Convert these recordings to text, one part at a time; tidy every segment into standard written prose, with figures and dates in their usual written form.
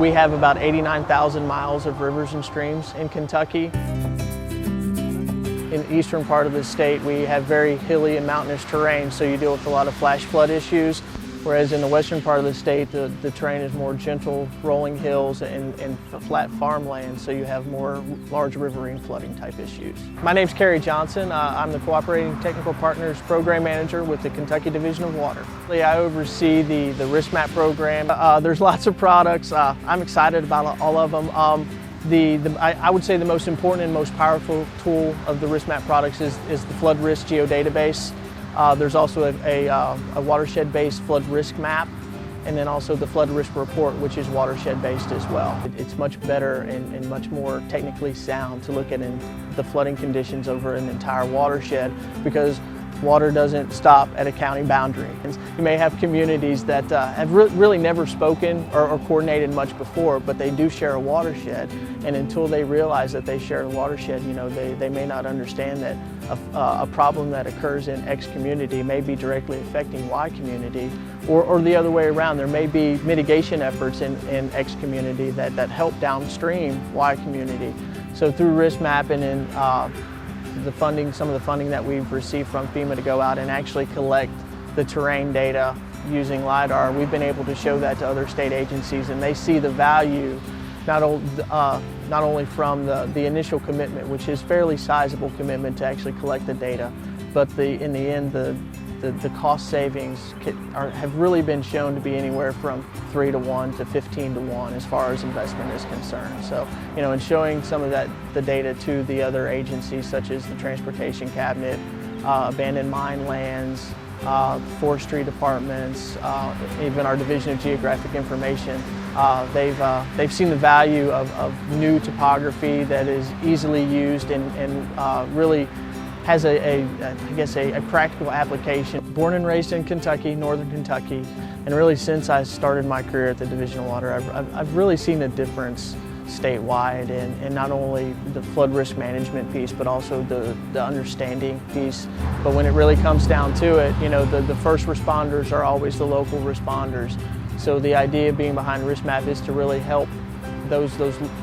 We have about 89,000 miles of rivers and streams in Kentucky. In the eastern part of the state, we have very hilly and mountainous terrain, so you deal with a lot of flash flood issues, whereas in the western part of the state, the terrain is more gentle, rolling hills and flat farmland, so you have more large riverine flooding type issues. My name's Carey Johnson. I'm the Cooperating Technical Partners Program Manager with the Kentucky Division of Water. I oversee the RiskMAP program. There's lots of products. I'm excited about all of them. I would say the most important and most powerful tool of the RiskMAP products is the flood risk geodatabase. There's also a watershed-based flood risk map, and then also the flood risk report, which is watershed-based as well. It's much better and much more technically sound to look at the flooding conditions over an entire watershed, because water doesn't stop at a county boundary. You may have communities that have really never spoken or coordinated much before, but they do share a watershed, and until they realize that they share a watershed, they may not understand that a problem that occurs in X community may be directly affecting Y community, or the other way around. There may be mitigation efforts in X community that help downstream Y community. So through RiskMAP and in some of the funding that we've received from FEMA to go out and actually collect the terrain data using LiDAR, we've been able to show that to other state agencies, and they see the value not only from the initial commitment, which is fairly sizable commitment to actually collect the data, but in the end the cost savings have really been shown to be anywhere from 3 to 1 to 15 to 1 as far as investment is concerned. So, in showing some of the data to the other agencies, such as the Transportation Cabinet, abandoned mine lands, forestry departments, even our Division of Geographic Information, they've seen the value of new topography that is easily used and really has I guess a practical application. Born and raised in Kentucky, northern Kentucky, and really since I started my career at the Division of Water, I've really seen a difference statewide in not only the flood risk management piece, but also the understanding piece. But when it really comes down to it, the first responders are always the local responders. So the idea being behind RiskMAP is to really help those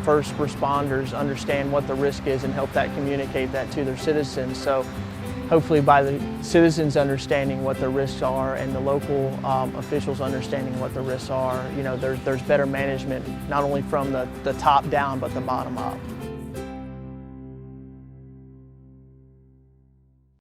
first responders understand what the risk is and help that communicate that to their citizens. So hopefully by the citizens understanding what the risks are and the local officials understanding what the risks are, there's better management, not only from the top down, but the bottom up.